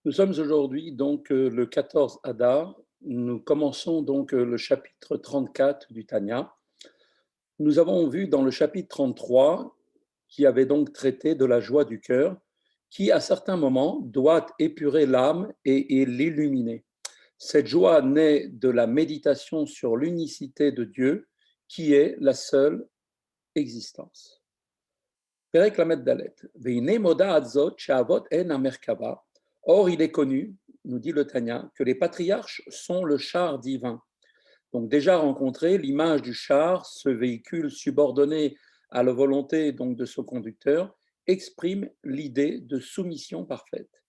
Nous sommes aujourd'hui donc le 14 Adar. Nous commençons donc le chapitre 34 du Tanya. Nous avons vu dans le chapitre 33 qui avait donc traité de la joie du cœur, qui à certains moments doit épurer l'âme et l'illuminer. Cette joie naît de la méditation sur l'unicité de Dieu, qui est la seule existence. Perek Lamed Dalet. Veine moda adzot she'avot en amerkava. Or, il est connu, nous dit le Tanya, que les patriarches sont le char divin. Donc, déjà rencontré, l'image du char, ce véhicule subordonné à la volonté donc de son conducteur, exprime l'idée de soumission parfaite.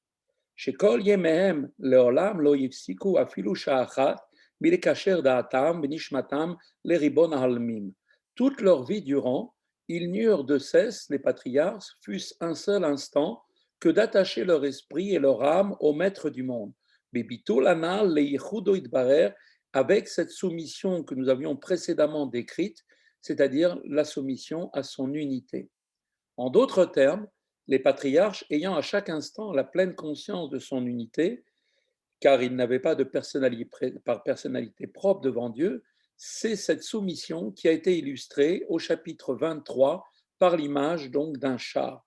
Chez Kol Yemehem Leolam lo yifsiku afilu sha'achat milekacher da'atam benishmatam leribon halmim. Toute leur vie durant, ils n'eurent de cesse, les patriarches, fût-ce un seul instant, que d'attacher leur esprit et leur âme au maître du monde. Bebitul anal leichudo itbarer, avec cette soumission que nous avions précédemment décrite, c'est-à-dire la soumission à son unité. En d'autres termes, les patriarches ayant à chaque instant la pleine conscience de son unité, car ils n'avaient pas de personnalité propre devant Dieu, c'est cette soumission qui a été illustrée au chapitre 23 par l'image donc d'un char.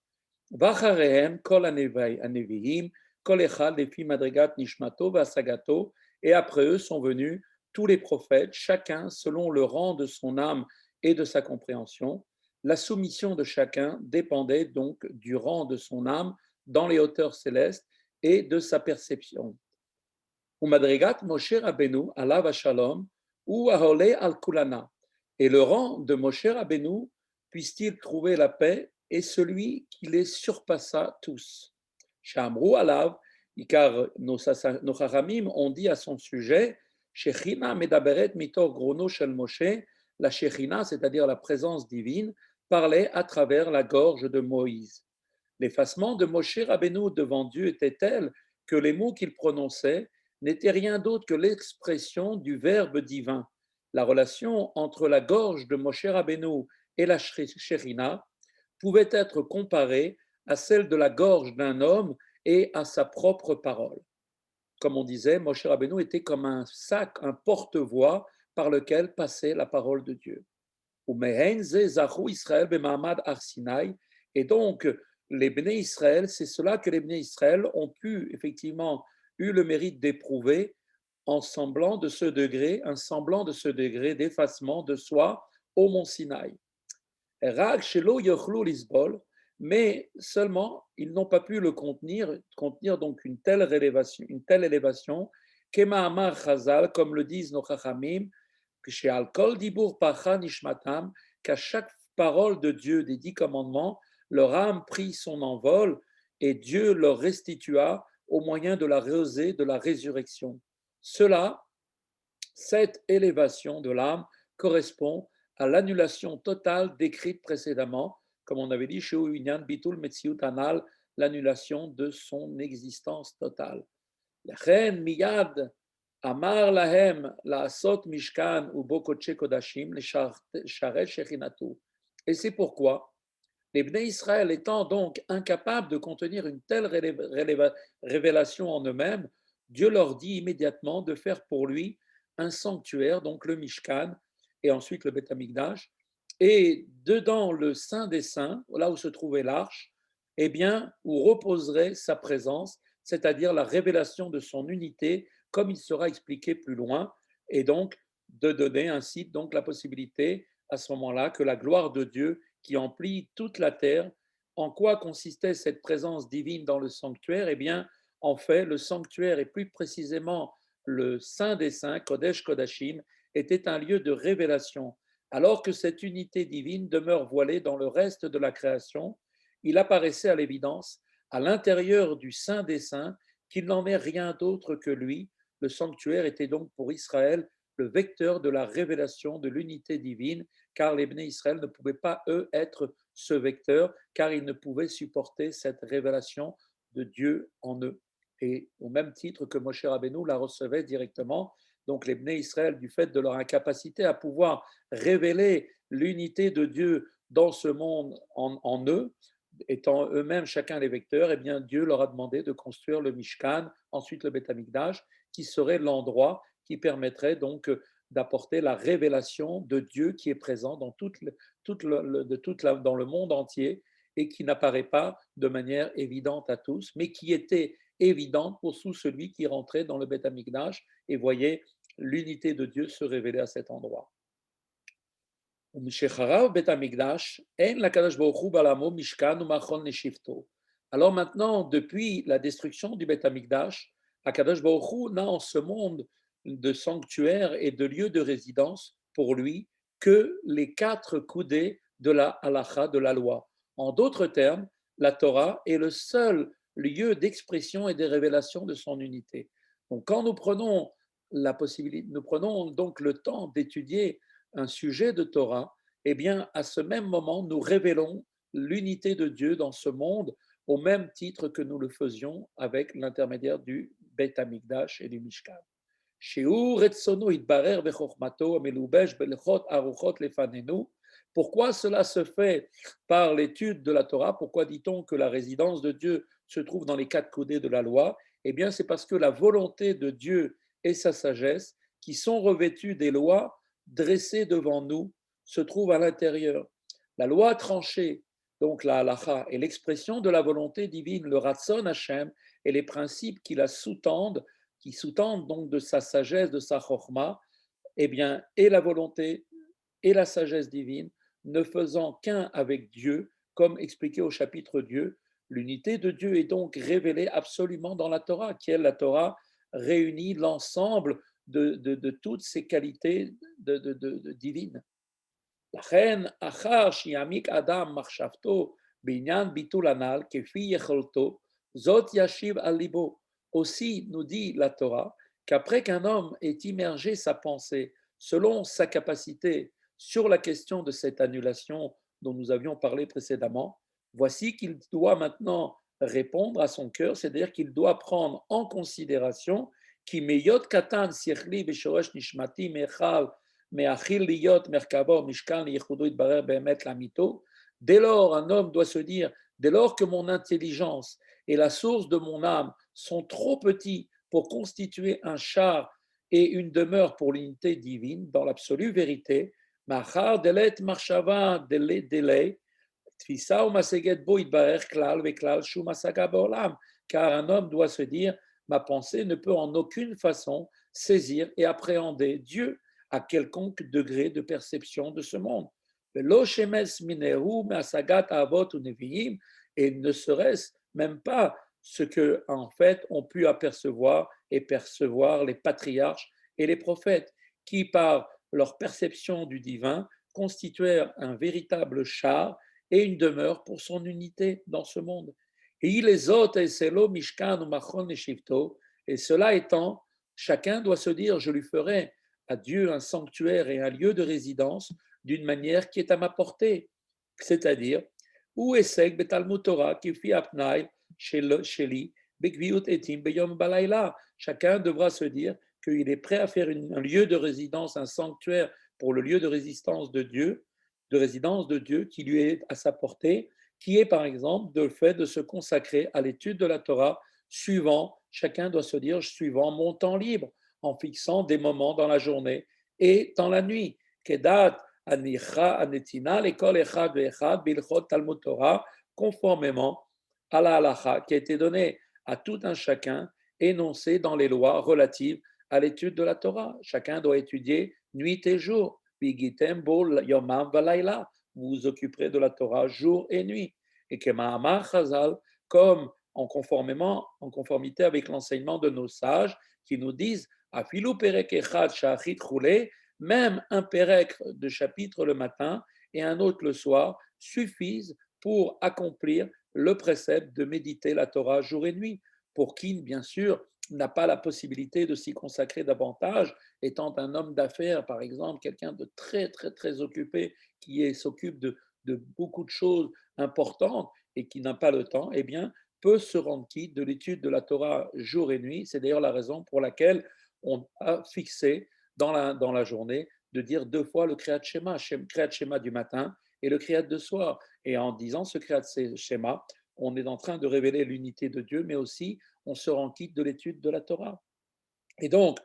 Vacharehem kol anevihim, kol echad lefi madrigat nishmato vasagato, et après eux sont venus tous les prophètes, chacun selon le rang de son âme et de sa compréhension. La soumission de chacun dépendait donc du rang de son âme dans les hauteurs célestes et de sa perception. Umadrigat Moshe Rabbeinu, alav shalom, ou ahole al kulana. Et le rang de Moshe Rabbeinu, puisse-t-il trouver la paix, est celui qui les surpassa tous. Shamru alav, car nos chachamim ont dit à son sujet, Shechina medaberet mitor grono shel Moshe, la Shechina, c'est-à-dire la présence divine, parlait à travers la gorge de Moïse. L'effacement de Moshe Rabbeinu devant Dieu était tel que les mots qu'il prononçait n'étaient rien d'autre que l'expression du Verbe divin. La relation entre la gorge de Moshe Rabbeinu et la Shérina pouvait être comparée à celle de la gorge d'un homme et à sa propre parole. Comme on disait, Moshe Rabbeinu était comme un sac, un porte-voix par lequel passait la parole de Dieu. Et donc, les Béné Israël, c'est cela que les Béné Israël ont pu, effectivement, eu le mérite d'éprouver en semblant de ce degré, un semblant de ce degré d'effacement de soi au mont Sinaï. Mais seulement, ils n'ont pas pu le contenir donc une telle élévation, Kema Amar Chazal, comme le disent nos Chachamim, qu'à chaque parole de Dieu des 10 commandements, leur âme prit son envol et Dieu leur restitua au moyen de la rosée de la résurrection. Cela, cette élévation de l'âme correspond à l'annulation totale décrite précédemment, comme on avait dit chez Uyinyan Bitul Metziut Anal, l'annulation de son existence totale. לכן מיד אמר להם לעשות משכן ובו קודשי קודשים לשרת שכינתו. Et c'est pourquoi les Bnei Israël étant donc incapables de contenir une telle révélation en eux-mêmes, Dieu leur dit immédiatement de faire pour lui un sanctuaire, donc le Mishkan, et ensuite le Beth Amikdash, et dedans le Saint des Saints, là où se trouvait l'arche, eh bien, où reposerait sa présence, c'est-à-dire la révélation de son unité, comme il sera expliqué plus loin, et donc de donner ainsi donc la possibilité à ce moment-là que la gloire de Dieu qui emplit toute la terre. En quoi consistait cette présence divine dans le sanctuaire? Eh bien, en fait, le sanctuaire et plus précisément le Saint des Saints, Kodesh Kodashim, était un lieu de révélation. Alors que cette unité divine demeure voilée dans le reste de la création, il apparaissait à l'évidence, à l'intérieur du Saint des Saints, qu'il n'en est rien d'autre que lui. Le sanctuaire était donc pour Israël le vecteur de la révélation de l'unité divine, car les Bnei Israël ne pouvaient pas, eux, être ce vecteur, car ils ne pouvaient supporter cette révélation de Dieu en eux. Et au même titre que Moshe Rabbeinu la recevait directement, donc les Bnei Israël, du fait de leur incapacité à pouvoir révéler l'unité de Dieu dans ce monde en eux, étant eux-mêmes chacun les vecteurs, eh bien Dieu leur a demandé de construire le Mishkan, ensuite le Beth Amikdash, qui serait l'endroit qui permettrait donc d'apporter la révélation de Dieu qui est présent dans, dans le monde entier et qui n'apparaît pas de manière évidente à tous, mais qui était évidente pour tout celui qui rentrait dans le Beth Amikdash et voyait l'unité de Dieu se révéler à cet endroit. Alors maintenant, depuis la destruction du Beth Amikdash, Akadosh Baruch Hu n'a en ce monde de sanctuaire et de lieu de résidence pour lui que les quatre coudées de la halacha, de la loi. En d'autres termes, la Torah est le seul lieu d'expression et de révélation de son unité. Donc quand nous prenons la possibilité, nous prenons donc le temps d'étudier un sujet de Torah, eh bien, à ce même moment, nous révélons l'unité de Dieu dans ce monde au même titre que nous le faisions avec l'intermédiaire du Beth Amikdash et du Mishkan. Pourquoi cela se fait par l'étude de la Torah? Pourquoi dit-on que la résidence de Dieu se trouve dans les quatre coudées de la loi? Eh bien, c'est parce que la volonté de Dieu et sa sagesse, qui sont revêtues des lois dressées devant nous, se trouvent à l'intérieur. La loi tranchée, donc la halacha, est l'expression de la volonté divine, le Ratzon Hashem, et les principes qui la sous-tendent, qui sous-tendent donc de sa sagesse, de sa chorma, eh bien, et la volonté et la sagesse divine, ne faisant qu'un avec Dieu, comme expliqué au chapitre Dieu. L'unité de Dieu est donc révélée absolument dans la Torah, qui est la Torah réunit l'ensemble de toutes ces qualités divines. לכן, אחר שיעמיק אדם מחשבתו בעניין ביטול הנ"ל כפי יכולתו, זאת ישיב על ליבו. Aussi, nous dit la Torah, qu'après qu'un homme ait immergé sa pensée selon sa capacité sur la question de cette annulation dont nous avions parlé précédemment, voici qu'il doit maintenant répondre à son cœur, c'est-à-dire qu'il doit prendre en considération qui meyot katan siechli b'shoresh nishmati mechal me'achil liyot merkavo mishkan liyechudo itbarer be'emet lamito. Dès lors, un homme doit se dire, dès lors que mon intelligence et la source de mon âme sont trop petits pour constituer un char et une demeure pour l'unité divine, dans l'absolue vérité, machar delet marshava delay, tfisa ou maseget bo itbarer klal veklal shu masaga beolam, car un homme doit se dire, ma pensée ne peut en aucune façon saisir et appréhender Dieu à quelconque degré de perception de ce monde. Et ne serait-ce même pas ce que, en fait, ont pu apercevoir et percevoir les patriarches et les prophètes, qui, par leur perception du divin, constituèrent un véritable char et une demeure pour son unité dans ce monde. Et cela étant, chacun doit se dire, je lui ferai à Dieu un sanctuaire et un lieu de résidence d'une manière qui est à ma portée, c'est-à-dire où Esek betalmud Torah qui fit apnaï sheli bekviut etim beyom balayla. Chacun devra se dire qu'il est prêt à faire un lieu de résidence, un sanctuaire pour le lieu de résidence de Dieu qui lui est à sa portée, qui est par exemple le fait de se consacrer à l'étude de la Torah suivant, chacun doit se dire, suivant mon temps libre, en fixant des moments dans la journée et dans la nuit. Kedat anicha anetina lekol echad ve'echad bilchot Talmud Torah, conformément à la halacha qui a été donnée à tout un chacun, énoncée dans les lois relatives à l'étude de la Torah. Chacun doit étudier nuit et jour. Bigitem bo yomam valayla. Vous vous occuperez de la Torah jour et nuit. Et que Mahamar Chazal, comme en conformité avec l'enseignement de nos sages, qui nous disent Afilu perek echad shachit choulé, même un perek de chapitre le matin et un autre le soir suffisent pour accomplir le précepte de méditer la Torah jour et nuit. Pour qui, bien sûr, n'a pas la possibilité de s'y consacrer davantage, étant un homme d'affaires, par exemple, quelqu'un de très, très, très occupé, qui s'occupe de beaucoup de choses importantes et qui n'a pas le temps, eh bien, peut se rendre quitte de l'étude de la Torah jour et nuit. C'est d'ailleurs la raison pour laquelle on a fixé dans la journée de dire 2 fois le Kriyat Shema du matin et le Kriyat de soi. Et en disant ce Kriyat Shema, on est en train de révéler l'unité de Dieu, mais aussi on se rend quitte de l'étude de la Torah. Et donc,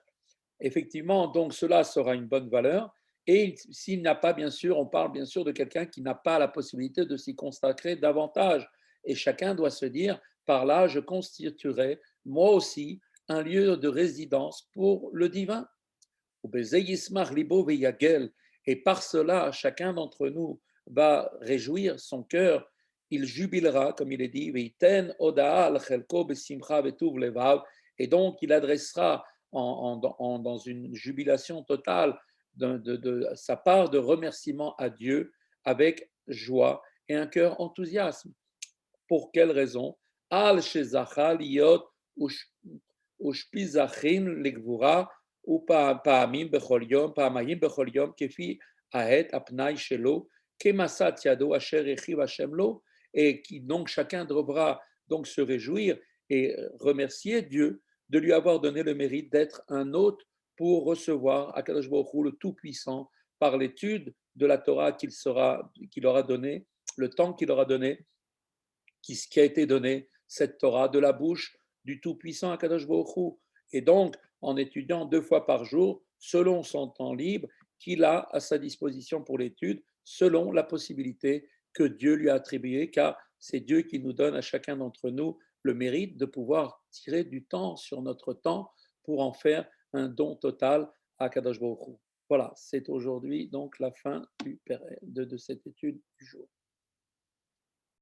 effectivement, donc cela sera une bonne valeur. Et s'il n'a pas, bien sûr, on parle bien sûr de quelqu'un qui n'a pas la possibilité de s'y consacrer davantage. Et chacun doit se dire, par là, je constituerai moi aussi un lieu de résidence pour le divin. Et par cela, chacun d'entre nous va réjouir son cœur, il jubilera, comme il est dit, et donc il adressera dans une jubilation totale de sa part de remerciement à Dieu avec joie et un cœur enthousiasme. Pour quelle raison? Al shezachal yot ushpizachin legvura ופעמים בכל יום, פעמיים בכל יום, כפי העת הפנאי שלו, כמסת ידו אשר הרחיב השם לו, et qui donc chacun devra donc se réjouir et remercier Dieu de lui avoir donné le mérite d'être un hôte pour recevoir Akadosh Baruch Hu, le Tout-Puissant, par l'étude de la Torah qu'il aura donné, le temps qu'il aura donné, qui a été donné, cette Torah, de la bouche du Tout-Puissant Akadosh Baruch Hu. Et donc, en étudiant 2 fois par jour, selon son temps libre qu'il a à sa disposition pour l'étude, selon la possibilité que Dieu lui a attribuée, car c'est Dieu qui nous donne à chacun d'entre nous le mérite de pouvoir tirer du temps sur notre temps pour en faire un don total à Kadosh Baruch Hu. Voilà, c'est aujourd'hui donc la fin de cette étude du jour.